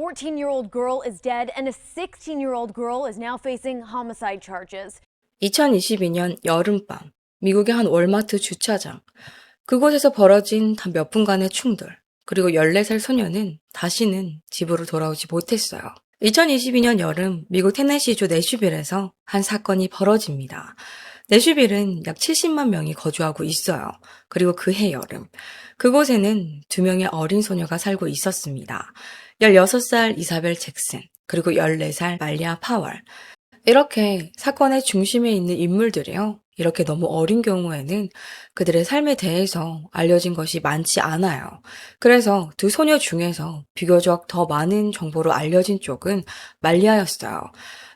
14-year-old girl is dead and a 16-year-old girl is now facing homicide charges. 2022년 여름밤, 미국의 한 월마트 주차장. 그곳에서 벌어진 단 몇 분간의 충돌, 그리고 14살 소녀는 다시는 집으로 돌아오지 못했어요. 2022년 여름, 미국 테네시주 내슈빌에서 한 사건이 벌어집니다. 내슈빌은 약 70만 명이 거주하고 있어요. 그리고 그해 여름, 그곳에는 2명의 어린 소녀가 살고 있었습니다. 16살 이사벨 잭슨, 그리고 14살 말리아 파월. 이렇게 사건의 중심에 있는 인물들이요. 이렇게 너무 어린 경우에는 그들의 삶에 대해서 알려진 것이 많지 않아요. 그래서 두 소녀 중에서 비교적 더 많은 정보로 알려진 쪽은 말리아였어요.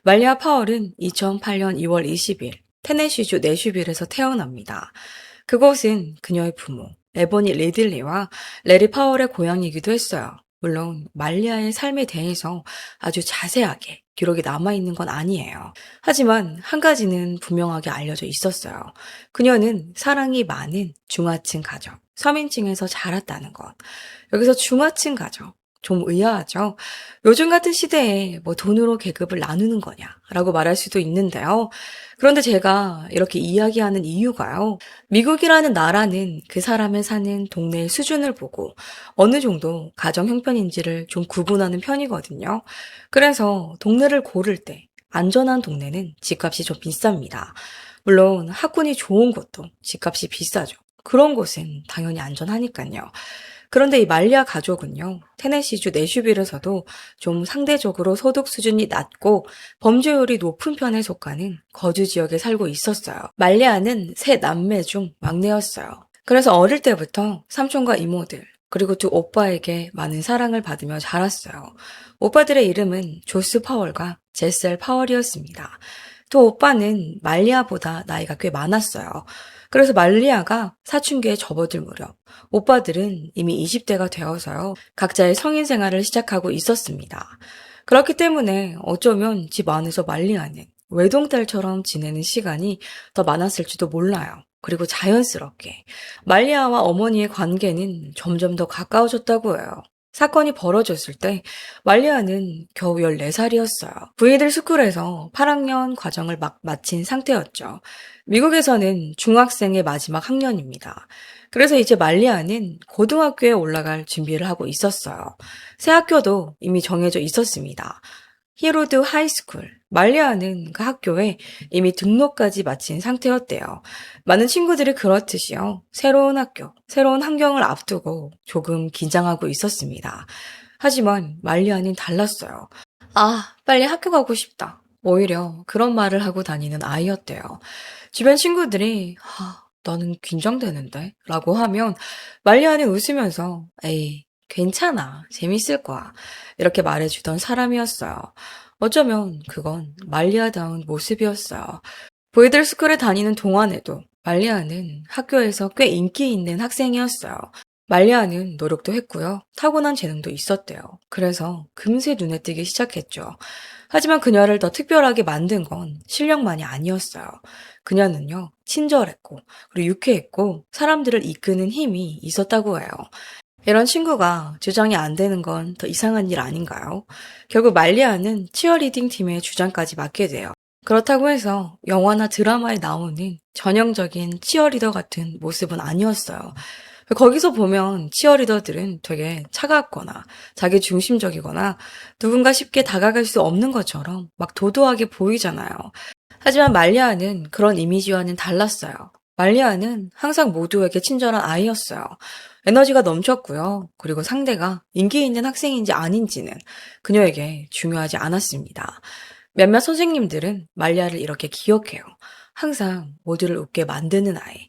말리아 파월은 2008년 2월 20일 테네시주 내슈빌에서 태어납니다. 그곳은 그녀의 부모 에보니 리들리와 레리 파월의 고향이기도 했어요. 물론 말리아의 삶에 대해서 아주 자세하게 기록이 남아있는 건 아니에요. 하지만 한 가지는 분명하게 알려져 있었어요. 그녀는 사랑이 많은 중하층 가정, 서민층에서 자랐다는 것. 여기서 중하층 가정, 좀 의아하죠? 요즘 같은 시대에 뭐 돈으로 계급을 나누는 거냐라고 말할 수도 있는데요. 그런데 제가 이렇게 이야기하는 이유가요. 미국이라는 나라는 그 사람의 사는 동네의 수준을 보고 어느 정도 가정 형편인지를 좀 구분하는 편이거든요. 그래서 동네를 고를 때 안전한 동네는 집값이 좀 비쌉니다. 물론 학군이 좋은 곳도 집값이 비싸죠. 그런 곳은 당연히 안전하니까요. 그런데 이 말리아 가족은요, 테네시주 내슈빌에서도 좀 상대적으로 소득 수준이 낮고 범죄율이 높은 편에 속하는 거주 지역에 살고 있었어요. 말리아는 세 남매 중 막내였어요. 그래서 어릴 때부터 삼촌과 이모들, 그리고 두 오빠에게 많은 사랑을 받으며 자랐어요. 오빠들의 이름은 조스 파월과 제셀 파월이었습니다. 두 오빠는 말리아보다 나이가 꽤 많았어요. 그래서 말리아가 사춘기에 접어들 무렵 오빠들은 이미 20대가 되어서요. 각자의 성인 생활을 시작하고 있었습니다. 그렇기 때문에 어쩌면 집 안에서 말리아는 외동딸처럼 지내는 시간이 더 많았을지도 몰라요. 그리고 자연스럽게 말리아와 어머니의 관계는 점점 더 가까워졌다고 해요. 사건이 벌어졌을 때 말리아는 겨우 14살이었어요. 부이들 스쿨에서 8학년 과정을 막 마친 상태였죠. 미국에서는 중학생의 마지막 학년입니다. 그래서 이제 말리아는 고등학교에 올라갈 준비를 하고 있었어요. 새 학교도 이미 정해져 있었습니다. 히로드 하이스쿨. 말리아는 그 학교에 이미 등록까지 마친 상태였대요. 많은 친구들이 그렇듯이요. 새로운 학교, 새로운 환경을 앞두고 조금 긴장하고 있었습니다. 하지만 말리아는 달랐어요. 아, 빨리 학교 가고 싶다. 오히려 그런 말을 하고 다니는 아이였대요. 주변 친구들이 나는 긴장되는데? 라고 하면 말리아는 웃으면서 에이, 괜찮아. 재밌을 거야. 이렇게 말해주던 사람이었어요. 어쩌면 그건 말리아다운 모습이었어요. 보이들 스쿨에 다니는 동안에도 말리아는 학교에서 꽤 인기 있는 학생이었어요. 말리아는 노력도 했고요. 타고난 재능도 있었대요. 그래서 금세 눈에 띄기 시작했죠. 하지만 그녀를 더 특별하게 만든 건 실력만이 아니었어요. 그녀는요, 친절했고, 그리고 유쾌했고, 사람들을 이끄는 힘이 있었다고 해요. 이런 친구가 주장이 안 되는 건 더 이상한 일 아닌가요? 결국 말리아는 치어리딩 팀의 주장까지 맡게 돼요. 그렇다고 해서 영화나 드라마에 나오는 전형적인 치어리더 같은 모습은 아니었어요. 거기서 보면 치어리더들은 되게 차갑거나 자기 중심적이거나 누군가 쉽게 다가갈 수 없는 것처럼 막 도도하게 보이잖아요. 하지만 말리아는 그런 이미지와는 달랐어요. 말리아는 항상 모두에게 친절한 아이였어요. 에너지가 넘쳤고요. 그리고 상대가 인기 있는 학생인지 아닌지는 그녀에게 중요하지 않았습니다. 몇몇 선생님들은 말리아를 이렇게 기억해요. 항상 모두를 웃게 만드는 아이.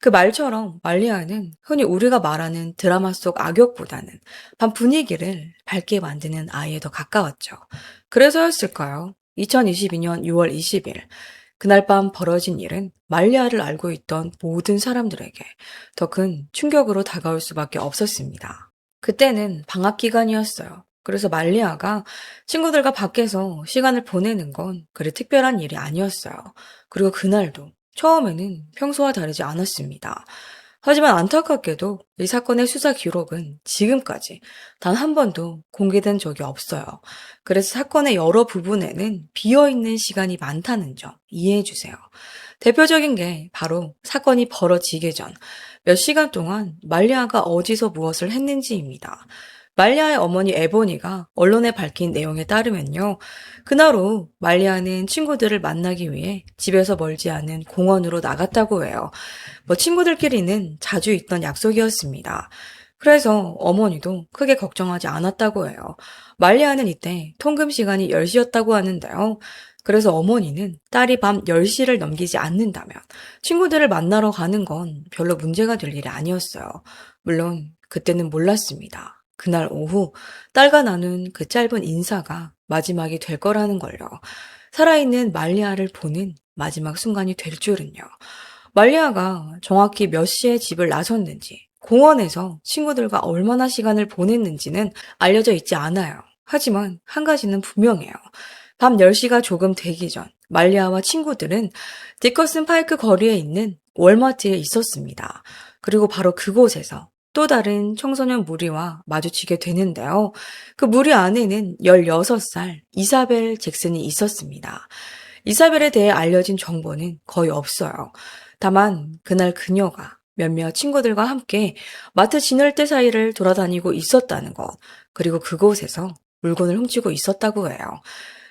그 말처럼 말리아는 흔히 우리가 말하는 드라마 속 악역보다는 반 분위기를 밝게 만드는 아이에 더 가까웠죠. 그래서였을까요? 2022년 6월 20일 그날 밤 벌어진 일은 말리아를 알고 있던 모든 사람들에게 더 큰 충격으로 다가올 수밖에 없었습니다. 그때는 방학 기간이었어요. 그래서 말리아가 친구들과 밖에서 시간을 보내는 건 그리 특별한 일이 아니었어요. 그리고 그날도 처음에는 평소와 다르지 않았습니다. 하지만 안타깝게도 이 사건의 수사 기록은 지금까지 단 한 번도 공개된 적이 없어요. 그래서 사건의 여러 부분에는 비어있는 시간이 많다는 점 이해해 주세요. 대표적인 게 바로 사건이 벌어지기 전 몇 시간 동안 말리아가 어디서 무엇을 했는지입니다. 말리아의 어머니 에보니가 언론에 밝힌 내용에 따르면요. 그날 오후 말리아는 친구들을 만나기 위해 집에서 멀지 않은 공원으로 나갔다고 해요. 친구들끼리는 자주 있던 약속이었습니다. 그래서 어머니도 크게 걱정하지 않았다고 해요. 말리아는 이때 통금 시간이 10시였다고 하는데요. 그래서 어머니는 딸이 밤 10시를 넘기지 않는다면 친구들을 만나러 가는 건 별로 문제가 될 일이 아니었어요. 물론 그때는 몰랐습니다. 그날 오후 딸과 나눈 그 짧은 인사가 마지막이 될 거라는 걸요. 살아있는 말리아를 보는 마지막 순간이 될 줄은요. 말리아가 정확히 몇 시에 집을 나섰는지, 공원에서 친구들과 얼마나 시간을 보냈는지는 알려져 있지 않아요. 하지만 한 가지는 분명해요. 밤 10시가 조금 되기 전 말리아와 친구들은 디커슨 파이크 거리에 있는 월마트에 있었습니다. 그리고 바로 그곳에서 또 다른 청소년 무리와 마주치게 되는데요. 그 무리 안에는 16살 이사벨 잭슨이 있었습니다. 이사벨에 대해 알려진 정보는 거의 없어요. 다만 그날 그녀가 몇몇 친구들과 함께 마트 진열대 사이를 돌아다니고 있었다는 것, 그리고 그곳에서 물건을 훔치고 있었다고 해요.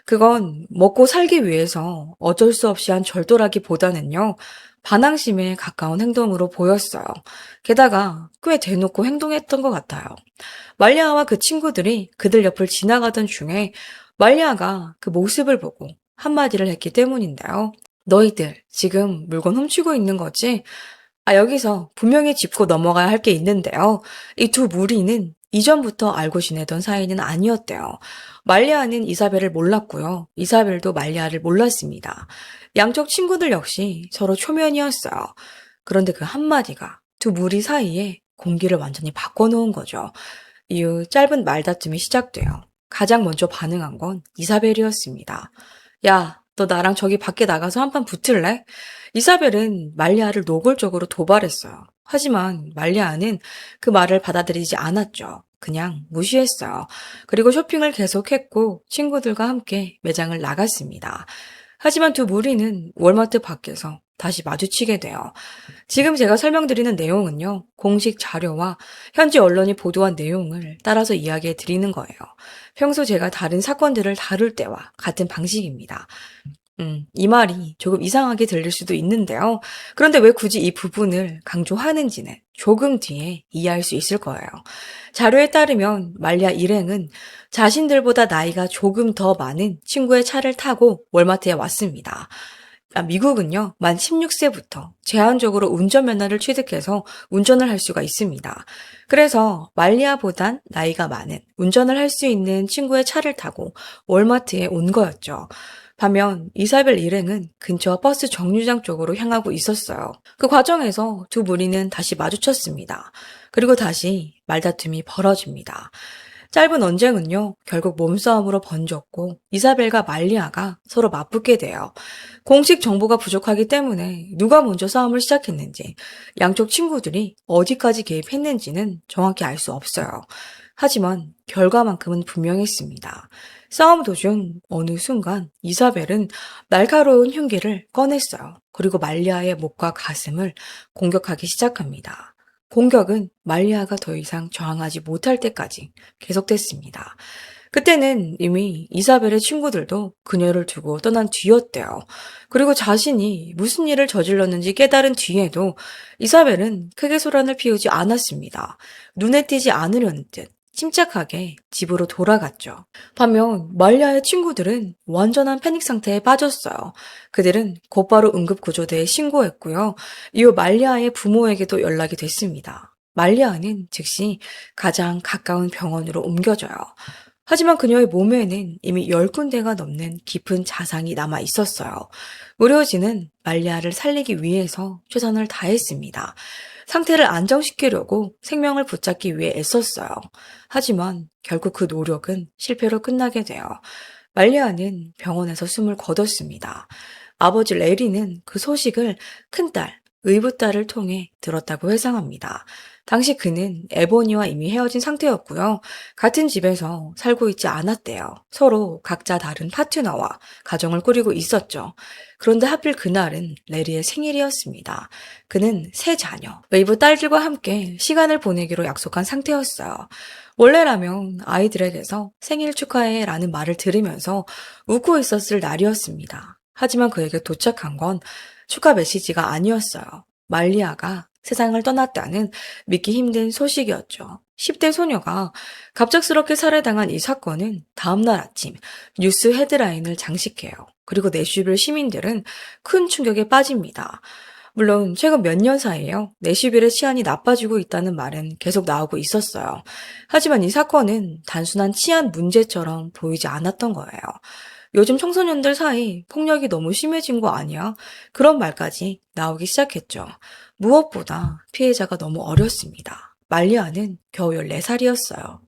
그건 먹고 살기 위해서 어쩔 수 없이 한 절도라기보다는요, 반항심에 가까운 행동으로 보였어요. 게다가 꽤 대놓고 행동했던 것 같아요. 말리아와 그 친구들이 그들 옆을 지나가던 중에 말리아가 그 모습을 보고 한마디를 했기 때문인데요. 너희들 지금 물건 훔치고 있는 거지? 여기서 분명히 짚고 넘어가야 할 게 있는데요. 이 두 무리는 이전부터 알고 지내던 사이는 아니었대요. 말리아는 이사벨을 몰랐고요. 이사벨도 말리아를 몰랐습니다. 양쪽 친구들 역시 서로 초면이었어요. 그런데 그 한마디가 두 무리 사이에 공기를 완전히 바꿔놓은 거죠. 이후 짧은 말다툼이 시작돼요. 가장 먼저 반응한 건 이사벨이었습니다. 야, 너 나랑 저기 밖에 나가서 한판 붙을래? 이사벨은 말리아를 노골적으로 도발했어요. 하지만 말리아는 그 말을 받아들이지 않았죠. 그냥 무시했어요. 그리고 쇼핑을 계속했고 친구들과 함께 매장을 나갔습니다. 하지만 두 무리는 월마트 밖에서 다시 마주치게 돼요. 지금 제가 설명드리는 내용은요, 공식 자료와 현지 언론이 보도한 내용을 따라서 이야기해 드리는 거예요. 평소 제가 다른 사건들을 다룰 때와 같은 방식입니다. 이 말이 조금 이상하게 들릴 수도 있는데요. 그런데 왜 굳이 이 부분을 강조하는지는 조금 뒤에 이해할 수 있을 거예요. 자료에 따르면 말리아 일행은 자신들보다 나이가 조금 더 많은 친구의 차를 타고 월마트에 왔습니다. 미국은요, 만 16세부터 제한적으로 운전면허를 취득해서 운전을 할 수가 있습니다. 그래서 말리아보단 나이가 많은 운전을 할 수 있는 친구의 차를 타고 월마트에 온 거였죠. 반면 이사벨 일행은 근처 버스 정류장 쪽으로 향하고 있었어요. 그 과정에서 두 무리는 다시 마주쳤습니다. 그리고 다시 말다툼이 벌어집니다. 짧은 언쟁은요, 결국 몸싸움으로 번졌고 이사벨과 말리아가 서로 맞붙게 돼요. 공식 정보가 부족하기 때문에 누가 먼저 싸움을 시작했는지, 양쪽 친구들이 어디까지 개입했는지는 정확히 알 수 없어요. 하지만 결과만큼은 분명했습니다. 싸움 도중 어느 순간 이사벨은 날카로운 흉기를 꺼냈어요. 그리고 말리아의 목과 가슴을 공격하기 시작합니다. 공격은 말리아가 더 이상 저항하지 못할 때까지 계속됐습니다. 그때는 이미 이사벨의 친구들도 그녀를 두고 떠난 뒤였대요. 그리고 자신이 무슨 일을 저질렀는지 깨달은 뒤에도 이사벨은 크게 소란을 피우지 않았습니다. 눈에 띄지 않으려는 듯 침착하게 집으로 돌아갔죠. 반면 말리아의 친구들은 완전한 패닉 상태에 빠졌어요. 그들은 곧바로 응급구조대에 신고했고요. 이후 말리아의 부모에게도 연락이 됐습니다. 말리아는 즉시 가장 가까운 병원으로 옮겨져요. 하지만 그녀의 몸에는 이미 10군데가 넘는 깊은 자상이 남아 있었어요. 의료진은 말리아를 살리기 위해서 최선을 다했습니다. 상태를 안정시키려고 생명을 붙잡기 위해 애썼어요. 하지만 결국 그 노력은 실패로 끝나게 돼요. 말리아는 병원에서 숨을 거뒀습니다. 아버지 레리는 그 소식을 큰딸 의붓딸을 통해 들었다고 회상합니다. 당시 그는 에보니와 이미 헤어진 상태였고요. 같은 집에서 살고 있지 않았대요. 서로 각자 다른 파트너와 가정을 꾸리고 있었죠. 그런데 하필 그날은 레리의 생일이었습니다. 그는 세 자녀, 웨이브 딸들과 함께 시간을 보내기로 약속한 상태였어요. 원래라면 아이들에게서 생일 축하해 라는 말을 들으면서 웃고 있었을 날이었습니다. 하지만 그에게 도착한 건 축하 메시지가 아니었어요. 말리아가 세상을 떠났다는 믿기 힘든 소식이었죠. 10대 소녀가 갑작스럽게 살해당한 이 사건은 다음날 아침 뉴스 헤드라인을 장식해요. 그리고 내슈빌 시민들은 큰 충격에 빠집니다. 물론 최근 몇 년 사이에요. 내슈빌의 치안이 나빠지고 있다는 말은 계속 나오고 있었어요. 하지만 이 사건은 단순한 치안 문제처럼 보이지 않았던 거예요. 요즘 청소년들 사이 폭력이 너무 심해진 거 아니야? 그런 말까지 나오기 시작했죠. 무엇보다 피해자가 너무 어렸습니다. 말리아는 겨우 14살이었어요.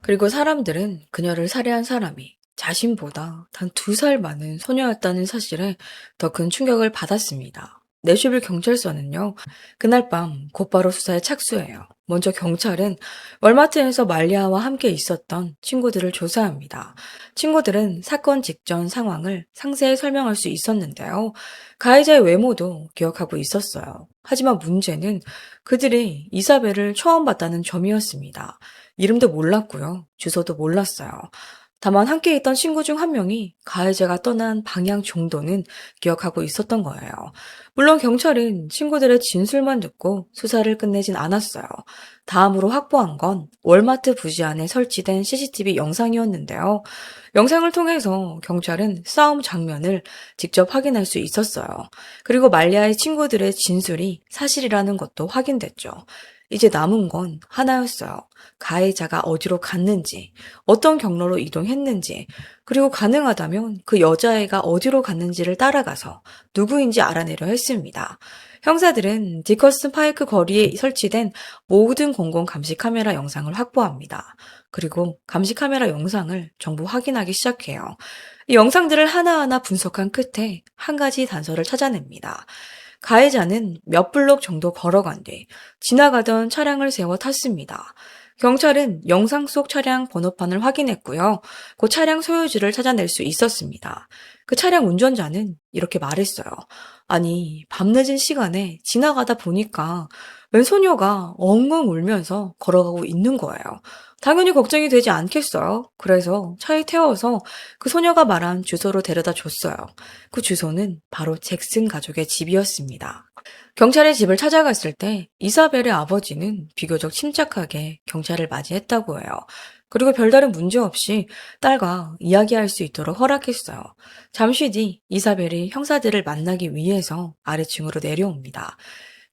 그리고 사람들은 그녀를 살해한 사람이 자신보다 단 2살 많은 소녀였다는 사실에 더 큰 충격을 받았습니다. 내슈빌 경찰서는요, 그날 밤 곧바로 수사에 착수해요. 먼저 경찰은 월마트에서 말리아와 함께 있었던 친구들을 조사합니다. 친구들은 사건 직전 상황을 상세히 설명할 수 있었는데요. 가해자의 외모도 기억하고 있었어요. 하지만 문제는 그들이 이사벨을 처음 봤다는 점이었습니다. 이름도 몰랐고요. 주소도 몰랐어요. 다만 함께 있던 친구 중 한 명이 가해자가 떠난 방향 정도는 기억하고 있었던 거예요. 물론 경찰은 친구들의 진술만 듣고 수사를 끝내진 않았어요. 다음으로 확보한 건 월마트 부지 안에 설치된 CCTV 영상이었는데요. 영상을 통해서 경찰은 싸움 장면을 직접 확인할 수 있었어요. 그리고 말리아의 친구들의 진술이 사실이라는 것도 확인됐죠. 이제 남은 건 하나였어요. 가해자가 어디로 갔는지, 어떤 경로로 이동했는지, 그리고 가능하다면 그 여자애가 어디로 갔는지를 따라가서 누구인지 알아내려 했습니다. 형사들은 디커슨 파이크 거리에 설치된 모든 공공 감시 카메라 영상을 확보합니다. 그리고 감시 카메라 영상을 전부 확인하기 시작해요. 이 영상들을 하나하나 분석한 끝에 한 가지 단서를 찾아냅니다. 가해자는 몇 블록 정도 걸어간 뒤 지나가던 차량을 세워 탔습니다. 경찰은 영상 속 차량 번호판을 확인했고요. 그 차량 소유주를 찾아낼 수 있었습니다. 그 차량 운전자는 이렇게 말했어요. 아니, 밤늦은 시간에 지나가다 보니까 웬 소녀가 엉엉 울면서 걸어가고 있는 거예요. 당연히 걱정이 되지 않겠어요? 그래서 차에 태워서 그 소녀가 말한 주소로 데려다 줬어요. 그 주소는 바로 잭슨 가족의 집이었습니다. 경찰의 집을 찾아갔을 때 이사벨의 아버지는 비교적 침착하게 경찰을 맞이했다고 해요. 그리고 별다른 문제 없이 딸과 이야기할 수 있도록 허락했어요. 잠시 뒤 이사벨이 형사들을 만나기 위해서 아래층으로 내려옵니다.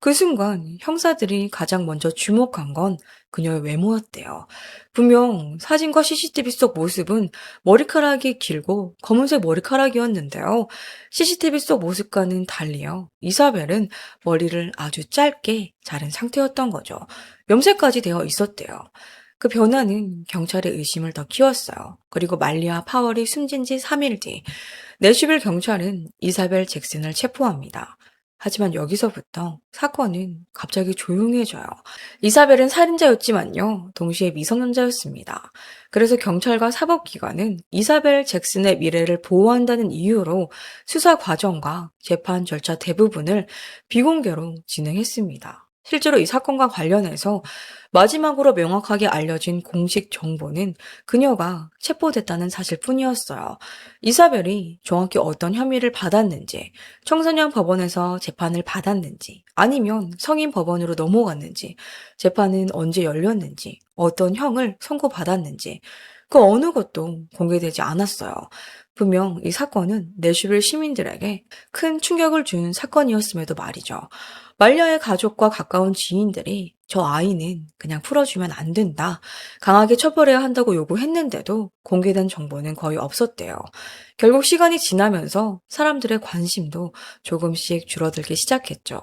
그 순간 형사들이 가장 먼저 주목한 건 그녀의 외모였대요. 분명 사진과 CCTV 속 모습은 머리카락이 길고 검은색 머리카락이었는데요. CCTV 속 모습과는 달리요. 이사벨은 머리를 아주 짧게 자른 상태였던 거죠. 염색까지 되어 있었대요. 그 변화는 경찰의 의심을 더 키웠어요. 그리고 말리아 파월이 숨진 지 3일 뒤 내슈빌 경찰은 이사벨 잭슨을 체포합니다. 하지만 여기서부터 사건은 갑자기 조용해져요. 이사벨은 살인자였지만요, 동시에 미성년자였습니다. 그래서 경찰과 사법기관은 이사벨 잭슨의 미래를 보호한다는 이유로 수사 과정과 재판 절차 대부분을 비공개로 진행했습니다. 실제로 이 사건과 관련해서 마지막으로 명확하게 알려진 공식 정보는 그녀가 체포됐다는 사실뿐이었어요. 이사벨이 정확히 어떤 혐의를 받았는지, 청소년 법원에서 재판을 받았는지, 아니면 성인 법원으로 넘어갔는지, 재판은 언제 열렸는지, 어떤 형을 선고받았는지, 그 어느 것도 공개되지 않았어요. 분명 이 사건은 내슈빌 시민들에게 큰 충격을 준 사건이었음에도 말이죠. 말리아의 가족과 가까운 지인들이 저 아이는 그냥 풀어주면 안 된다, 강하게 처벌해야 한다고 요구했는데도 공개된 정보는 거의 없었대요. 결국 시간이 지나면서 사람들의 관심도 조금씩 줄어들기 시작했죠.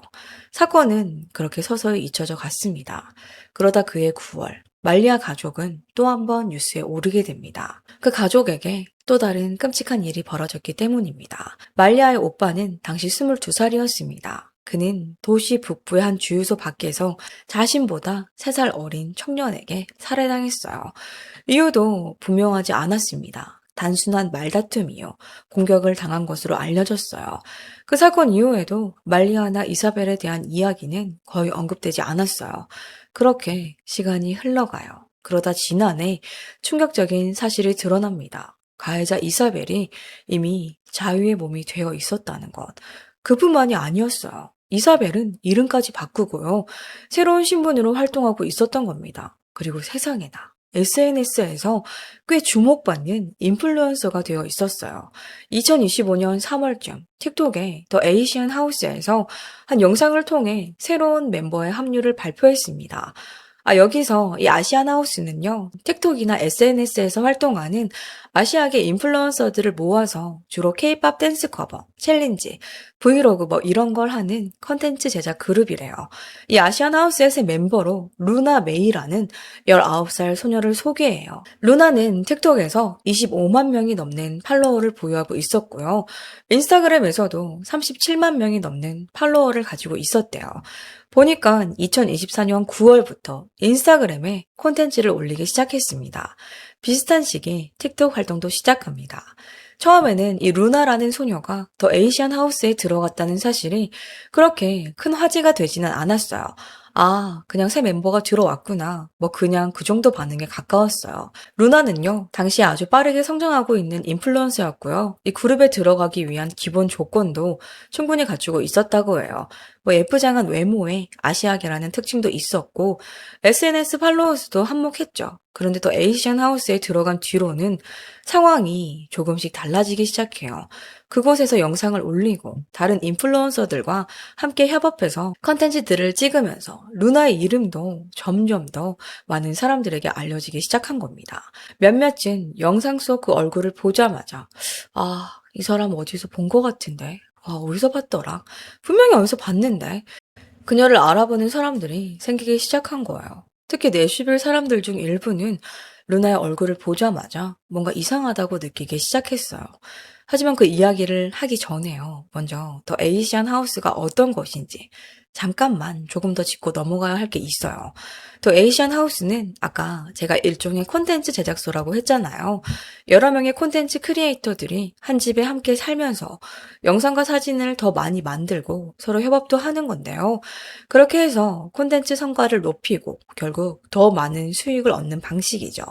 사건은 그렇게 서서히 잊혀져 갔습니다. 그러다 그해 9월, 말리아 가족은 또 한 번 뉴스에 오르게 됩니다. 그 가족에게 또 다른 끔찍한 일이 벌어졌기 때문입니다. 말리아의 오빠는 당시 22살이었습니다. 그는 도시 북부의 한 주유소 밖에서 자신보다 3살 어린 청년에게 살해당했어요. 이유도 분명하지 않았습니다. 단순한 말다툼이요. 공격을 당한 것으로 알려졌어요. 그 사건 이후에도 말리아나 이사벨에 대한 이야기는 거의 언급되지 않았어요. 그렇게 시간이 흘러가요. 그러다 지난해 충격적인 사실이 드러납니다. 가해자 이사벨이 이미 자유의 몸이 되어 있었다는 것. 그뿐만이 아니었어요. 이사벨은 이름까지 바꾸고요. 새로운 신분으로 활동하고 있었던 겁니다. 그리고 세상에나 SNS에서 꽤 주목받는 인플루언서가 되어 있었어요. 2025년 3월쯤 틱톡의 더 에이시안 하우스에서 한 영상을 통해 새로운 멤버의 합류를 발표했습니다. 여기서 이 아시안 하우스는요, 틱톡이나 SNS에서 활동하는 아시아계 인플루언서들을 모아서 주로 K-팝 댄스 커버, 챌린지, 브이로그 이런 걸 하는 컨텐츠 제작 그룹이래요. 이 아시안 하우스의 멤버로 루나 메이라는 19살 소녀를 소개해요. 루나는 틱톡에서 25만 명이 넘는 팔로워를 보유하고 있었고요. 인스타그램에서도 37만 명이 넘는 팔로워를 가지고 있었대요. 보니까 2024년 9월부터 인스타그램에 콘텐츠를 올리기 시작했습니다. 비슷한 시기에 틱톡 활동도 시작합니다. 처음에는 이 루나라는 소녀가 더 에이시안 하우스에 들어갔다는 사실이 그렇게 큰 화제가 되지는 않았어요. 그냥 새 멤버가 들어왔구나. 그냥 그 정도 반응에 가까웠어요. 루나는요, 당시에 아주 빠르게 성장하고 있는 인플루언서였고요. 이 그룹에 들어가기 위한 기본 조건도 충분히 갖추고 있었다고 해요. 예쁘장한 외모에 아시아계라는 특징도 있었고, SNS 팔로워 수도 한몫했죠. 그런데 또 에이시안 하우스에 들어간 뒤로는 상황이 조금씩 달라지기 시작해요. 그곳에서 영상을 올리고 다른 인플루언서들과 함께 협업해서 컨텐츠들을 찍으면서 루나의 이름도 점점 더 많은 사람들에게 알려지기 시작한 겁니다. 몇몇은 영상 속 그 얼굴을 보자마자 이 사람 어디서 본 것 같은데? 어디서 봤더라? 분명히 어디서 봤는데? 그녀를 알아보는 사람들이 생기기 시작한 거예요. 특히 내쉬빌 사람들 중 일부는 루나의 얼굴을 보자마자 뭔가 이상하다고 느끼기 시작했어요. 하지만 그 이야기를 하기 전에요. 먼저 더 에이시안 하우스가 어떤 것인지 잠깐만 조금 더 짚고 넘어가야 할 게 있어요. 더 에이시안 하우스는 아까 제가 일종의 콘텐츠 제작소라고 했잖아요. 여러 명의 콘텐츠 크리에이터들이 한 집에 함께 살면서 영상과 사진을 더 많이 만들고 서로 협업도 하는 건데요. 그렇게 해서 콘텐츠 성과를 높이고 결국 더 많은 수익을 얻는 방식이죠.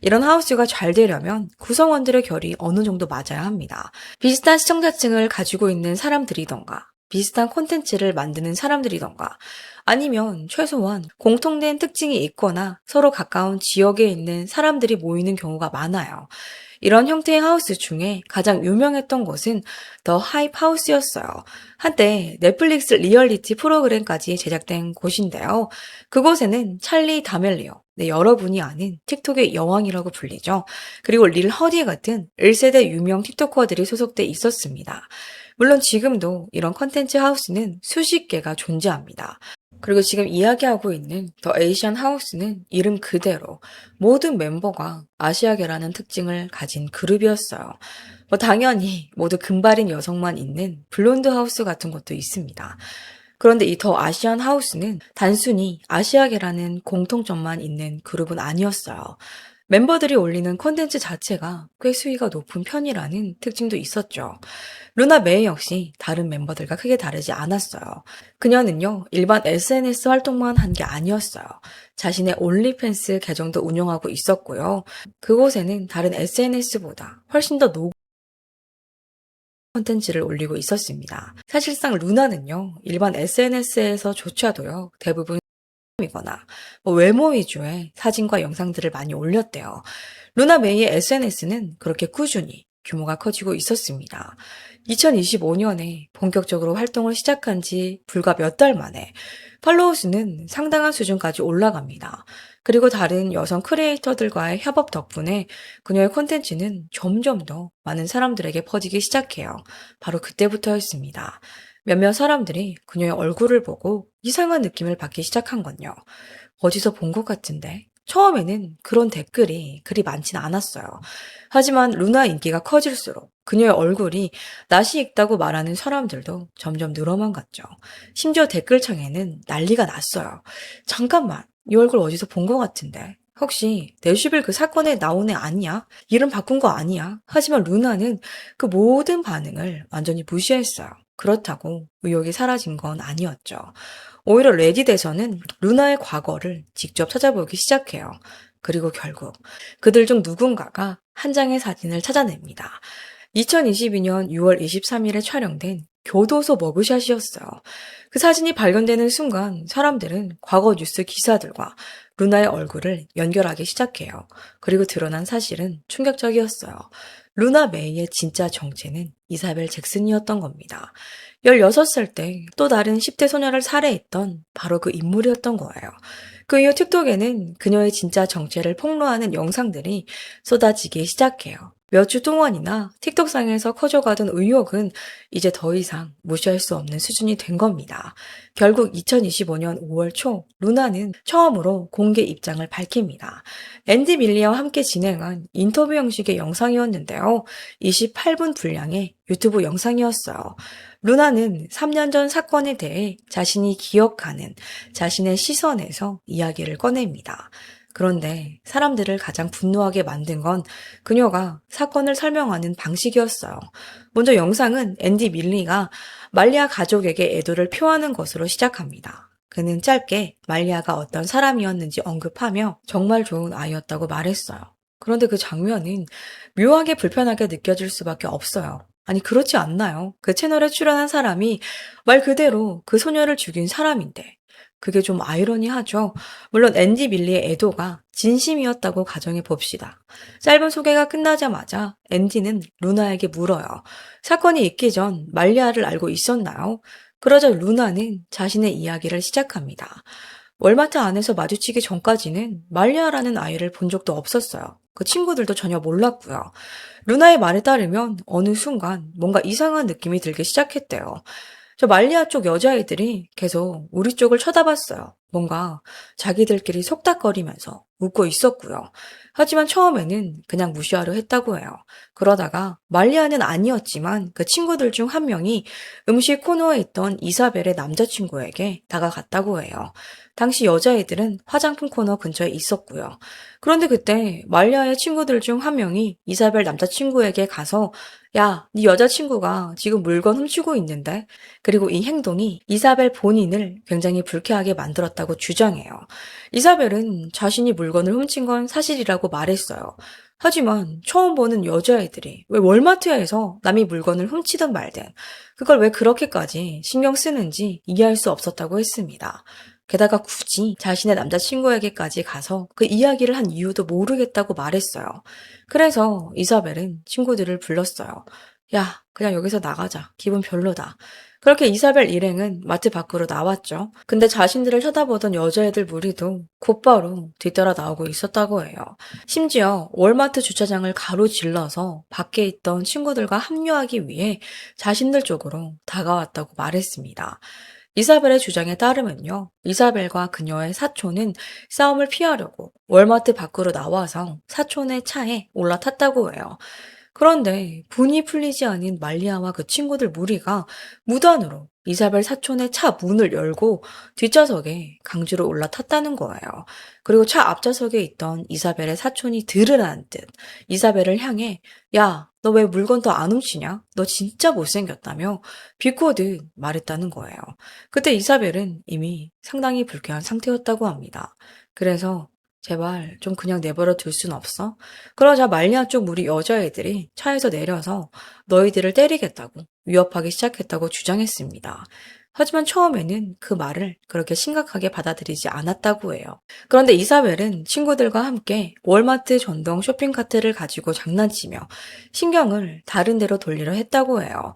이런 하우스가 잘 되려면 구성원들의 결이 어느 정도 맞아야 합니다. 비슷한 시청자층을 가지고 있는 사람들이던가 비슷한 콘텐츠를 만드는 사람들이던가 아니면 최소한 공통된 특징이 있거나 서로 가까운 지역에 있는 사람들이 모이는 경우가 많아요. 이런 형태의 하우스 중에 가장 유명했던 곳은 더 하이프 하우스였어요. 한때 넷플릭스 리얼리티 프로그램까지 제작된 곳인데요. 그곳에는 찰리 다멜리오, 여러분이 아는 틱톡의 여왕이라고 불리죠. 그리고 릴 허디 같은 1세대 유명 틱토커들이 소속돼 있었습니다. 물론 지금도 이런 컨텐츠 하우스는 수십 개가 존재합니다. 그리고 지금 이야기하고 있는 더 에이시안 하우스는 이름 그대로 모든 멤버가 아시아계라는 특징을 가진 그룹이었어요. 당연히 모두 금발인 여성만 있는 블론드 하우스 같은 것도 있습니다. 그런데 이 더 아시안 하우스는 단순히 아시아계라는 공통점만 있는 그룹은 아니었어요. 멤버들이 올리는 콘텐츠 자체가 꽤 수위가 높은 편이라는 특징도 있었죠. 루나 메이 역시 다른 멤버들과 크게 다르지 않았어요. 그녀는요, 일반 SNS 활동만 한 게 아니었어요. 자신의 올리팬스 계정도 운영하고 있었고요. 그곳에는 다른 SNS보다 훨씬 더 콘텐츠를 올리고 있었습니다. 사실상 루나는요, 일반 SNS에서조차도요, 대부분 이거나 외모 위주의 사진과 영상들을 많이 올렸대요. 루나 메이의 SNS는 그렇게 꾸준히 규모가 커지고 있었습니다. 2025년에 본격적으로 활동을 시작한 지 불과 몇 달 만에 팔로워 수는 상당한 수준까지 올라갑니다. 그리고 다른 여성 크리에이터들과의 협업 덕분에 그녀의 콘텐츠는 점점 더 많은 사람들에게 퍼지기 시작해요. 바로 그때부터였습니다. 몇몇 사람들이 그녀의 얼굴을 보고 이상한 느낌을 받기 시작한 건요. 어디서 본 것 같은데? 처음에는 그런 댓글이 그리 많진 않았어요. 하지만 루나 인기가 커질수록 그녀의 얼굴이 낯이 익다고 말하는 사람들도 점점 늘어만 갔죠. 심지어 댓글창에는 난리가 났어요. 잠깐만, 이 얼굴 어디서 본 것 같은데. 혹시 내슈빌 그 사건에 나온 애 아니야? 이름 바꾼 거 아니야? 하지만 루나는 그 모든 반응을 완전히 무시했어요. 그렇다고 의혹이 사라진 건 아니었죠. 오히려 레딧에서는 루나의 과거를 직접 찾아보기 시작해요. 그리고 결국 그들 중 누군가가 한 장의 사진을 찾아냅니다. 2022년 6월 23일에 촬영된 교도소 머그샷이었어요. 그 사진이 발견되는 순간 사람들은 과거 뉴스 기사들과 루나의 얼굴을 연결하기 시작해요. 그리고 드러난 사실은 충격적이었어요. 루나 메이의 진짜 정체는 이사벨 잭슨이었던 겁니다. 16살 때 또 다른 10대 소녀를 살해했던 바로 그 인물이었던 거예요. 그 이후 틱톡에는 그녀의 진짜 정체를 폭로하는 영상들이 쏟아지기 시작해요. 몇 주 동안이나 틱톡상에서 커져가던 의혹은 이제 더 이상 무시할 수 없는 수준이 된 겁니다. 결국 2025년 5월 초 루나는 처음으로 공개 입장을 밝힙니다. 앤디 밀리와 함께 진행한 인터뷰 형식의 영상이었는데요. 28분 분량의 유튜브 영상이었어요. 루나는 3년 전 사건에 대해 자신이 기억하는 자신의 시선에서 이야기를 꺼냅니다. 그런데 사람들을 가장 분노하게 만든 건 그녀가 사건을 설명하는 방식이었어요. 먼저 영상은 앤디 밀리가 말리아 가족에게 애도를 표하는 것으로 시작합니다. 그는 짧게 말리아가 어떤 사람이었는지 언급하며 정말 좋은 아이였다고 말했어요. 그런데 그 장면은 묘하게 불편하게 느껴질 수밖에 없어요. 아니, 그렇지 않나요? 그 채널에 출연한 사람이 말 그대로 그 소녀를 죽인 사람인데. 그게 좀 아이러니하죠. 물론 앤디 밀리의 애도가 진심이었다고 가정해 봅시다. 짧은 소개가 끝나자마자 앤디는 루나에게 물어요. 사건이 있기 전 말리아를 알고 있었나요? 그러자 루나는 자신의 이야기를 시작합니다. 월마트 안에서 마주치기 전까지는 말리아라는 아이를 본 적도 없었어요. 그 친구들도 전혀 몰랐고요. 루나의 말에 따르면 어느 순간 뭔가 이상한 느낌이 들기 시작했대요. 저 말리아 쪽 여자애들이 계속 우리 쪽을 쳐다봤어요. 뭔가 자기들끼리 속닥거리면서 웃고 있었고요. 하지만 처음에는 그냥 무시하려 했다고 해요. 그러다가 말리아는 아니었지만 그 친구들 중 한 명이 음식 코너에 있던 이사벨의 남자친구에게 다가갔다고 해요. 당시 여자애들은 화장품 코너 근처에 있었고요. 그런데 그때 말리아의 친구들 중 한 명이 이사벨 남자친구에게 가서 야, 네 여자친구가 지금 물건 훔치고 있는데? 그리고 이 행동이 이사벨 본인을 굉장히 불쾌하게 만들었다고 주장해요. 이사벨은 자신이 물건을 훔친 건 사실이라고 말했어요. 하지만 처음 보는 여자애들이 왜 월마트에서 남이 물건을 훔치든 말든 그걸 왜 그렇게까지 신경 쓰는지 이해할 수 없었다고 했습니다. 게다가 굳이 자신의 남자친구에게까지 가서 그 이야기를 한 이유도 모르겠다고 말했어요. 그래서 이사벨은 친구들을 불렀어요. 야, 그냥 여기서 나가자. 기분 별로다. 그렇게 이사벨 일행은 마트 밖으로 나왔죠. 근데 자신들을 쳐다보던 여자애들 무리도 곧바로 뒤따라 나오고 있었다고 해요. 심지어 월마트 주차장을 가로질러서 밖에 있던 친구들과 합류하기 위해 자신들 쪽으로 다가왔다고 말했습니다. 이사벨의 주장에 따르면요. 이사벨과 그녀의 사촌은 싸움을 피하려고 월마트 밖으로 나와서 사촌의 차에 올라탔다고 해요. 그런데 분이 풀리지 않은 말리아와 그 친구들 무리가 무단으로 이사벨 사촌의 차 문을 열고 뒷좌석에 강제로 올라탔다는 거예요. 그리고 차 앞좌석에 있던 이사벨의 사촌이 들으라는 듯 이사벨을 향해 야, 너 왜 물건 더 안 훔치냐? 너 진짜 못생겼다며 비꼬듯 말했다는 거예요. 그때 이사벨은 이미 상당히 불쾌한 상태였다고 합니다. 그래서 제발 좀 그냥 내버려 둘 순 없어? 그러자 말리아 쪽 무리 여자애들이 차에서 내려서 너희들을 때리겠다고 위협하기 시작했다고 주장했습니다. 하지만 처음에는 그 말을 그렇게 심각하게 받아들이지 않았다고 해요. 그런데 이사벨은 친구들과 함께 월마트 전동 쇼핑카트를 가지고 장난치며 신경을 다른 데로 돌리려 했다고 해요.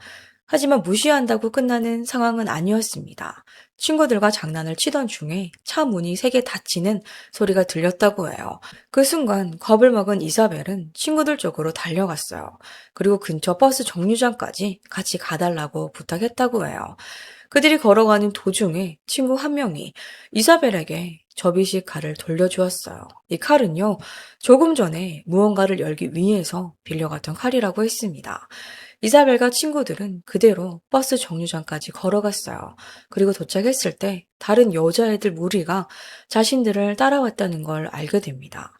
하지만 무시한다고 끝나는 상황은 아니었습니다. 친구들과 장난을 치던 중에 차 문이 3개 닫히는 소리가 들렸다고 해요. 그 순간 겁을 먹은 이사벨은 친구들 쪽으로 달려갔어요. 그리고 근처 버스 정류장까지 같이 가달라고 부탁했다고 해요. 그들이 걸어가는 도중에 친구 한 명이 이사벨에게 접이식 칼을 돌려주었어요. 이 칼은요, 조금 전에 무언가를 열기 위해서 빌려갔던 칼이라고 했습니다. 이사벨과 친구들은 그대로 버스 정류장까지 걸어갔어요. 그리고 도착했을 때 다른 여자애들 무리가 자신들을 따라왔다는 걸 알게 됩니다.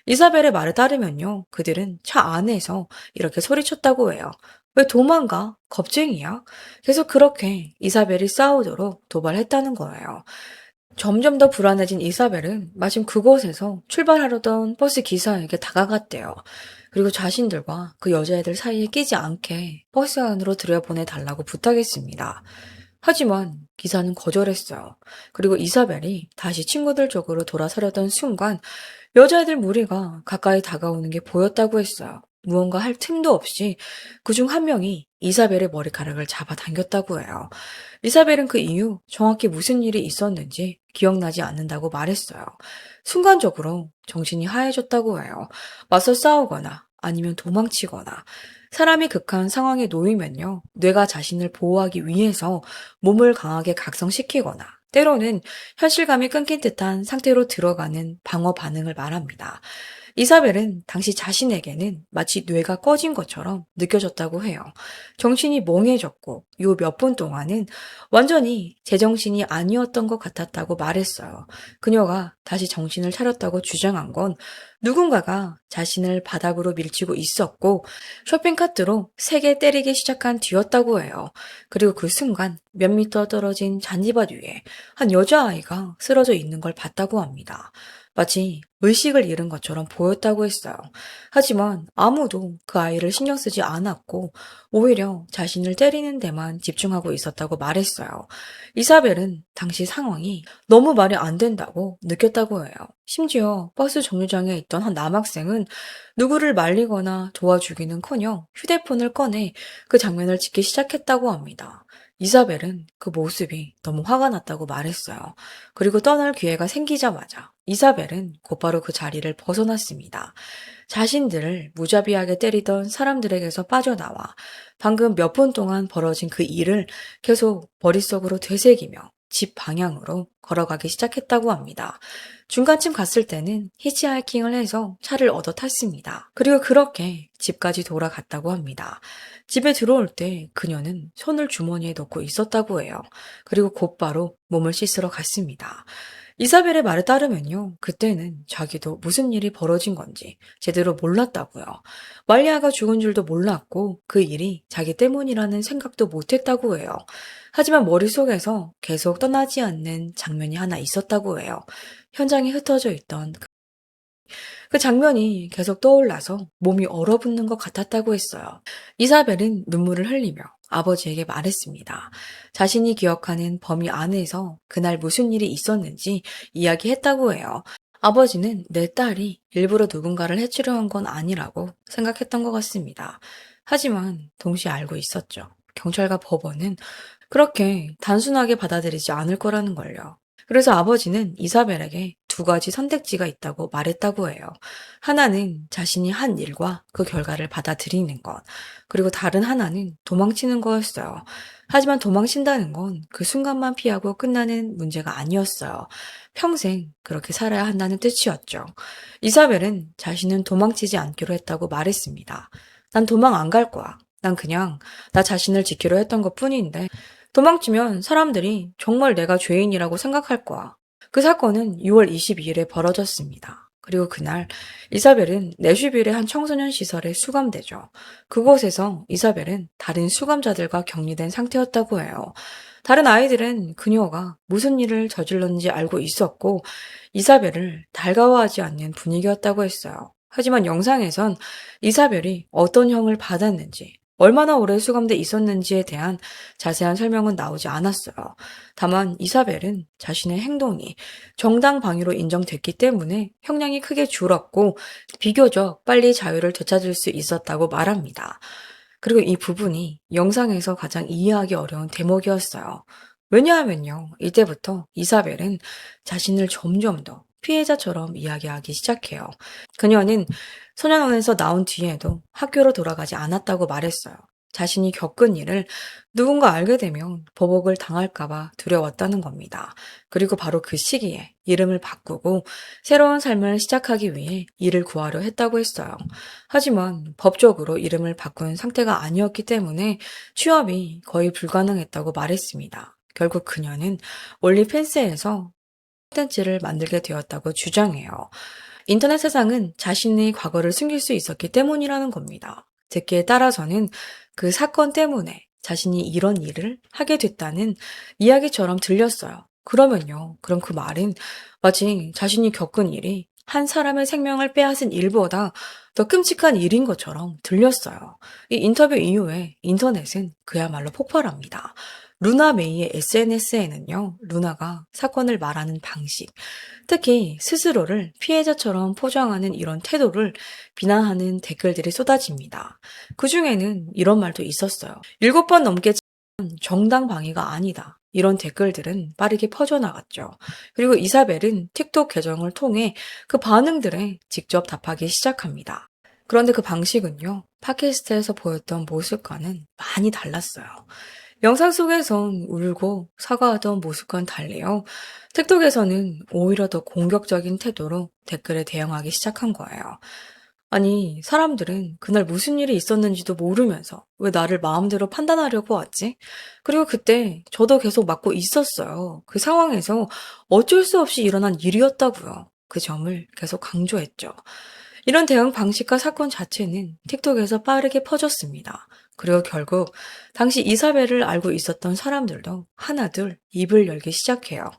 이사벨의 말에 따르면요, 그들은 차 안에서 이렇게 소리쳤다고 해요. 왜 도망가? 겁쟁이야? 계속 그렇게 이사벨이 싸우도록 도발했다는 거예요. 점점 더 불안해진 이사벨은 마침 그곳에서 출발하려던 버스 기사에게 다가갔대요. 그리고 자신들과 그 여자애들 사이에 끼지 않게 버스 안으로 들여보내달라고 부탁했습니다. 하지만 기사는 거절했어요. 그리고 이사벨이 다시 친구들 쪽으로 돌아서려던 순간 여자애들 무리가 가까이 다가오는 게 보였다고 했어요. 무언가 할 틈도 없이 그중 한 명이 이사벨의 머리카락을 잡아당겼다고 해요. 이사벨은 그 이후 정확히 무슨 일이 있었는지 기억나지 않는다고 말했어요. 순간적으로 정신이 하얘졌다고 해요. 맞서 싸우거나 아니면 도망치거나 사람이 극한 상황에 놓이면요. 뇌가 자신을 보호하기 위해서 몸을 강하게 각성시키거나 때로는 현실감이 끊긴 듯한 상태로 들어가는 방어 반응을 말합니다. 이사벨은 당시 자신에게는 마치 뇌가 꺼진 것처럼 느껴졌다고 해요. 정신이 멍해졌고 요 몇 분 동안은 완전히 제정신이 아니었던 것 같았다고 말했어요. 그녀가 다시 정신을 차렸다고 주장한 건 누군가가 자신을 바닥으로 밀치고 있었고 쇼핑카트로 세게 때리기 시작한 뒤였다고 해요. 그리고 그 순간 몇 미터 떨어진 잔디밭 위에 한 여자아이가 쓰러져 있는 걸 봤다고 합니다. 마치 의식을 잃은 것처럼 보였다고 했어요. 하지만 아무도 그 아이를 신경 쓰지 않았고 오히려 자신을 때리는 데만 집중하고 있었다고 말했어요. 이사벨은 당시 상황이 너무 말이 안 된다고 느꼈다고 해요. 심지어 버스 정류장에 있던 한 남학생은 누구를 말리거나 도와주기는커녕 휴대폰을 꺼내 그 장면을 찍기 시작했다고 합니다. 이사벨은 그 모습이 너무 화가 났다고 말했어요. 그리고 떠날 기회가 생기자마자 이사벨은 곧바로 그 자리를 벗어났습니다. 자신들을 무자비하게 때리던 사람들에게서 빠져나와 방금 몇 분 동안 벌어진 그 일을 계속 머릿속으로 되새기며 집 방향으로 걸어가기 시작했다고 합니다. 중간쯤 갔을 때는 히치하이킹을 해서 차를 얻어 탔습니다. 그리고 그렇게 집까지 돌아갔다고 합니다. 집에 들어올 때 그녀는 손을 주머니에 넣고 있었다고 해요. 그리고 곧바로 몸을 씻으러 갔습니다. 이사벨의 말에 따르면요. 그때는 자기도 무슨 일이 벌어진 건지 제대로 몰랐다고요. 말리아가 죽은 줄도 몰랐고 그 일이 자기 때문이라는 생각도 못했다고 해요. 하지만 머릿속에서 계속 떠나지 않는 장면이 하나 있었다고 해요. 현장에 흩어져 있던 그 장면이 계속 떠올라서 몸이 얼어붙는 것 같았다고 했어요. 이사벨은 눈물을 흘리며 아버지에게 말했습니다. 자신이 기억하는 범위 안에서 그날 무슨 일이 있었는지 이야기했다고 해요. 아버지는 내 딸이 일부러 누군가를 해치려 한 건 아니라고 생각했던 것 같습니다. 하지만 동시에 알고 있었죠. 경찰과 법원은 그렇게 단순하게 받아들이지 않을 거라는 걸요. 그래서 아버지는 이사벨에게 두 가지 선택지가 있다고 말했다고 해요. 하나는 자신이 한 일과 그 결과를 받아들이는 것, 그리고 다른 하나는 도망치는 거였어요. 하지만 도망친다는 건 그 순간만 피하고 끝나는 문제가 아니었어요. 평생 그렇게 살아야 한다는 뜻이었죠. 이사벨은 자신은 도망치지 않기로 했다고 말했습니다. 난 도망 안 갈 거야. 난 그냥 나 자신을 지키려 했던 것 뿐인데 도망치면 사람들이 정말 내가 죄인이라고 생각할 거야. 그 사건은 6월 22일에 벌어졌습니다. 그리고 그날 이사벨은 내슈빌의 한 청소년 시설에 수감되죠. 그곳에서 이사벨은 다른 수감자들과 격리된 상태였다고 해요. 다른 아이들은 그녀가 무슨 일을 저질렀는지 알고 있었고 이사벨을 달가워하지 않는 분위기였다고 했어요. 하지만 영상에선 이사벨이 어떤 형을 받았는지 얼마나 오래 수감돼 있었는지에 대한 자세한 설명은 나오지 않았어요. 다만 이사벨은 자신의 행동이 정당 방위로 인정됐기 때문에 형량이 크게 줄었고 비교적 빨리 자유를 되찾을 수 있었다고 말합니다. 그리고 이 부분이 영상에서 가장 이해하기 어려운 대목이었어요. 왜냐하면요, 이때부터 이사벨은 자신을 점점 더 피해자처럼 이야기하기 시작해요. 그녀는 소년원에서 나온 뒤에도 학교로 돌아가지 않았다고 말했어요. 자신이 겪은 일을 누군가 알게 되면 보복을 당할까봐 두려웠다는 겁니다. 그리고 바로 그 시기에 이름을 바꾸고 새로운 삶을 시작하기 위해 일을 구하려 했다고 했어요. 하지만 법적으로 이름을 바꾼 상태가 아니었기 때문에 취업이 거의 불가능했다고 말했습니다. 결국 그녀는 올리팬스에서 콘텐츠를 만들게 되었다고 주장해요. 인터넷 세상은 자신의 과거를 숨길 수 있었기 때문이라는 겁니다. 듣기에 따라서는 그 사건 때문에 자신이 이런 일을 하게 됐다는 이야기처럼 들렸어요. 그러면요. 그럼 그 말은 마치 자신이 겪은 일이 한 사람의 생명을 빼앗은 일보다 더 끔찍한 일인 것처럼 들렸어요. 이 인터뷰 이후에 인터넷은 그야말로 폭발합니다. 루나 메이의 SNS에는요, 루나가 사건을 말하는 방식, 특히 스스로를 피해자처럼 포장하는 이런 태도를 비난하는 댓글들이 쏟아집니다. 그 중에는 이런 말도 있었어요. 7번 넘게 정당 방위가 아니다. 이런 댓글들은 빠르게 퍼져나갔죠. 그리고 이사벨은 틱톡 계정을 통해 그 반응들에 직접 답하기 시작합니다. 그런데 그 방식은요, 팟캐스트에서 보였던 모습과는 많이 달랐어요. 영상 속에선 울고 사과하던 모습과는 달리요. 틱톡에서는 오히려 더 공격적인 태도로 댓글에 대응하기 시작한 거예요. 아니, 사람들은 그날 무슨 일이 있었는지도 모르면서 왜 나를 마음대로 판단하려고 왔지? 그리고 그때 저도 계속 맞고 있었어요. 그 상황에서 어쩔 수 없이 일어난 일이었다고요. 그 점을 계속 강조했죠. 이런 대응 방식과 사건 자체는 틱톡에서 빠르게 퍼졌습니다. 그리고 결국 당시 이사벨을 알고 있었던 사람들도 하나둘 입을 열기 시작해요.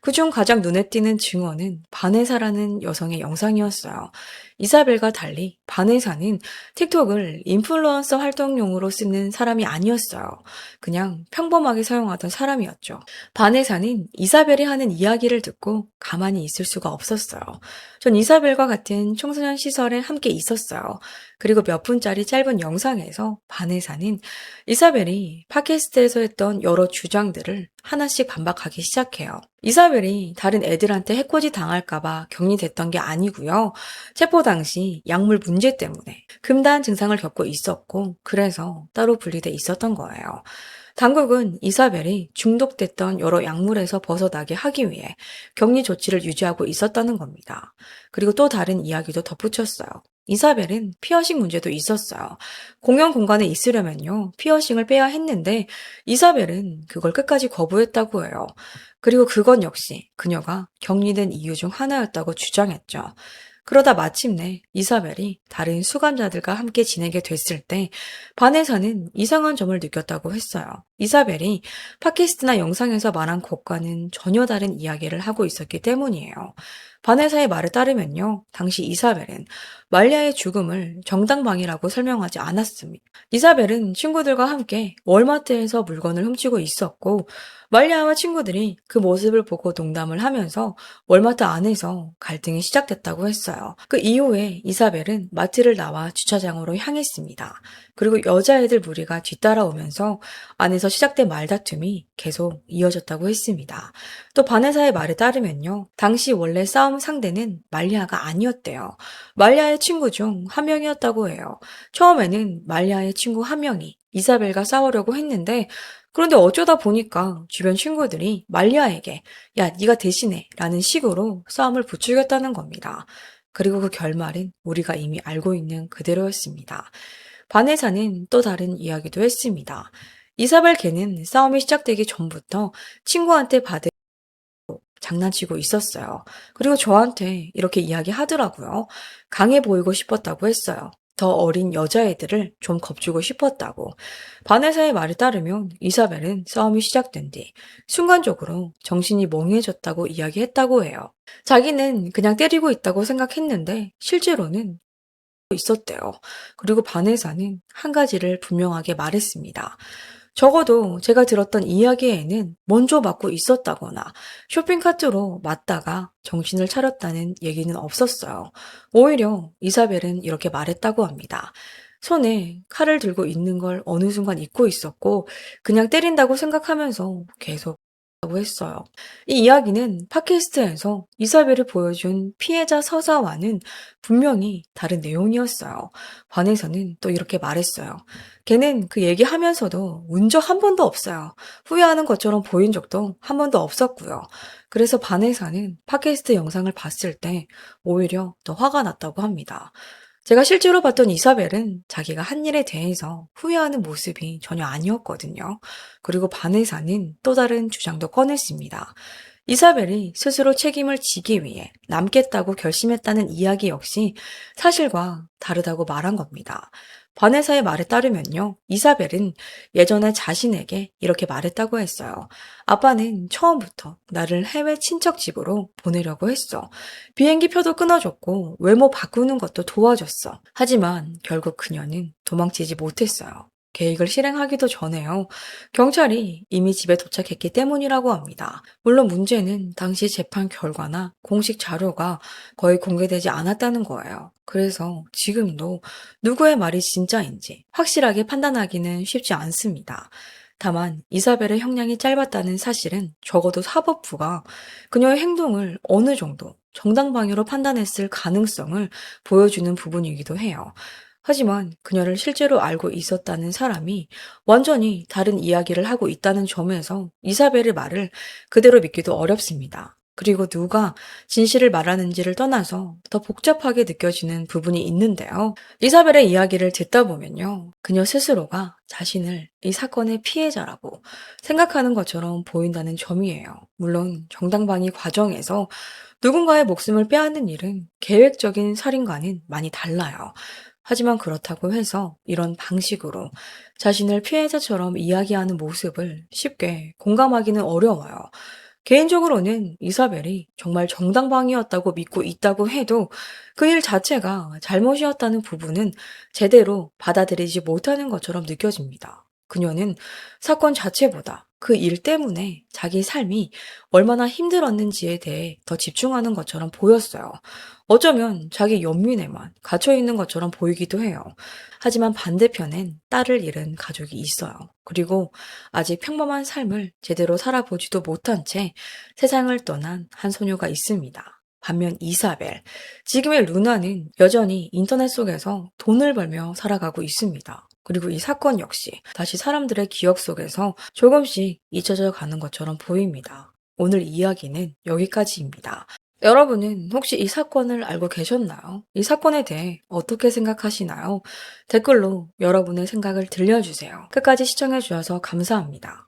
그중 가장 눈에 띄는 증언은 바네사라는 여성의 영상이었어요. 이사벨과 달리 바네사는 틱톡을 인플루언서 활동용으로 쓰는 사람이 아니었어요. 그냥 평범하게 사용하던 사람이었죠. 바네사는 이사벨이 하는 이야기를 듣고 가만히 있을 수가 없었어요. 전 이사벨과 같은 청소년 시설에 함께 있었어요. 그리고 몇 분짜리 짧은 영상에서 바네사는 이사벨이 팟캐스트에서 했던 여러 주장들을 하나씩 반박하기 시작해요. 이사벨이 다른 애들한테 해코지 당할까봐 격리됐던 게 아니고요. 체포 당시 약물 문제 때문에 금단 증상을 겪고 있었고 그래서 따로 분리돼 있었던 거예요. 당국은 이사벨이 중독됐던 여러 약물에서 벗어나게 하기 위해 격리 조치를 유지하고 있었다는 겁니다. 그리고 또 다른 이야기도 덧붙였어요. 이사벨은 피어싱 문제도 있었어요. 공연 공간에 있으려면요, 피어싱을 빼야 했는데 이사벨은 그걸 끝까지 거부했다고 해요. 그리고 그건 역시 그녀가 격리된 이유 중 하나였다고 주장했죠. 그러다 마침내 이사벨이 다른 수감자들과 함께 지내게 됐을 때 반에서는 이상한 점을 느꼈다고 했어요. 이사벨이 팟캐스트나 영상에서 말한 것과는 전혀 다른 이야기를 하고 있었기 때문이에요. 바네사의 말에 따르면요, 당시 이사벨은 말리아의 죽음을 정당방위라고 설명하지 않았습니다. 이사벨은 친구들과 함께 월마트에서 물건을 훔치고 있었고, 말리아와 친구들이 그 모습을 보고 농담을 하면서 월마트 안에서 갈등이 시작됐다고 했어요. 그 이후에 이사벨은 마트를 나와 주차장으로 향했습니다. 그리고 여자애들 무리가 뒤따라오면서 안에서 시작된 말다툼이 계속 이어졌다고 했습니다. 또 바네사의 말에 따르면요, 당시 원래 싸움 상대는 말리아가 아니었대요. 말리아의 친구 중 한 명이었다고 해요. 처음에는 말리아의 친구 한 명이 이사벨과 싸우려고 했는데 그런데 어쩌다 보니까 주변 친구들이 말리아에게 야, 네가 대신해 라는 식으로 싸움을 부추겼다는 겁니다. 그리고 그 결말은 우리가 이미 알고 있는 그대로였습니다. 바네사는 또 다른 이야기도 했습니다. 이사벨 걔는 싸움이 시작되기 전부터 친구한테 받은 장난치고 있었어요. 그리고 저한테 이렇게 이야기하더라고요. 강해 보이고 싶었다고 했어요. 더 어린 여자애들을 좀 겁주고 싶었다고. 바네사의 말에 따르면 이사벨은 싸움이 시작된 뒤 순간적으로 정신이 멍해졌다고 이야기했다고 해요. 자기는 그냥 때리고 있다고 생각했는데 실제로는 있었대요. 그리고 바네사는 한 가지를 분명하게 말했습니다. 적어도 제가 들었던 이야기에는 먼저 맞고 있었다거나 쇼핑카트로 맞다가 정신을 차렸다는 얘기는 없었어요. 오히려 이사벨은 이렇게 말했다고 합니다. 손에 칼을 들고 있는 걸 어느 순간 잊고 있었고 그냥 때린다고 생각하면서 계속 라고 했어요. 이 이야기는 팟캐스트에서 이사벨이 보여준 피해자 서사와는 분명히 다른 내용이었어요. 관에서는 또 이렇게 말했어요. 걔는 그 얘기하면서도 운 적 한 번도 없어요. 후회하는 것처럼 보인 적도 한 번도 없었고요. 그래서 반에서는 팟캐스트 영상을 봤을 때 오히려 더 화가 났다고 합니다. 제가 실제로 봤던 이사벨은 자기가 한 일에 대해서 후회하는 모습이 전혀 아니었거든요. 그리고 반에서는 또 다른 주장도 꺼냈습니다. 이사벨이 스스로 책임을 지기 위해 남겠다고 결심했다는 이야기 역시 사실과 다르다고 말한 겁니다. 바네사의 말에 따르면요, 이사벨은 예전에 자신에게 이렇게 말했다고 했어요. 아빠는 처음부터 나를 해외 친척 집으로 보내려고 했어. 비행기 표도 끊어줬고 외모 바꾸는 것도 도와줬어. 하지만 결국 그녀는 도망치지 못했어요. 계획을 실행하기도 전에요. 경찰이 이미 집에 도착했기 때문이라고 합니다. 물론 문제는 당시 재판 결과나 공식 자료가 거의 공개되지 않았다는 거예요. 그래서 지금도 누구의 말이 진짜인지 확실하게 판단하기는 쉽지 않습니다. 다만 이사벨의 형량이 짧았다는 사실은 적어도 사법부가 그녀의 행동을 어느 정도 정당방위로 판단했을 가능성을 보여주는 부분이기도 해요. 하지만 그녀를 실제로 알고 있었다는 사람이 완전히 다른 이야기를 하고 있다는 점에서 이사벨의 말을 그대로 믿기도 어렵습니다. 그리고 누가 진실을 말하는지를 떠나서 더 복잡하게 느껴지는 부분이 있는데요. 이사벨의 이야기를 듣다 보면요. 그녀 스스로가 자신을 이 사건의 피해자라고 생각하는 것처럼 보인다는 점이에요. 물론 정당방위 과정에서 누군가의 목숨을 빼앗는 일은 계획적인 살인과는 많이 달라요. 하지만 그렇다고 해서 이런 방식으로 자신을 피해자처럼 이야기하는 모습을 쉽게 공감하기는 어려워요. 개인적으로는 이사벨이 정말 정당방위였다고 믿고 있다고 해도 그 일 자체가 잘못이었다는 부분은 제대로 받아들이지 못하는 것처럼 느껴집니다. 그녀는 사건 자체보다 그 일 때문에 자기 삶이 얼마나 힘들었는지에 대해 더 집중하는 것처럼 보였어요. 어쩌면 자기 연민에만 갇혀 있는 것처럼 보이기도 해요. 하지만 반대편엔 딸을 잃은 가족이 있어요. 그리고 아직 평범한 삶을 제대로 살아보지도 못한 채 세상을 떠난 한 소녀가 있습니다. 반면 이사벨, 지금의 루나는 여전히 인터넷 속에서 돈을 벌며 살아가고 있습니다. 그리고 이 사건 역시 다시 사람들의 기억 속에서 조금씩 잊혀져 가는 것처럼 보입니다. 오늘 이야기는 여기까지입니다. 여러분은 혹시 이 사건을 알고 계셨나요? 이 사건에 대해 어떻게 생각하시나요? 댓글로 여러분의 생각을 들려주세요. 끝까지 시청해주셔서 감사합니다.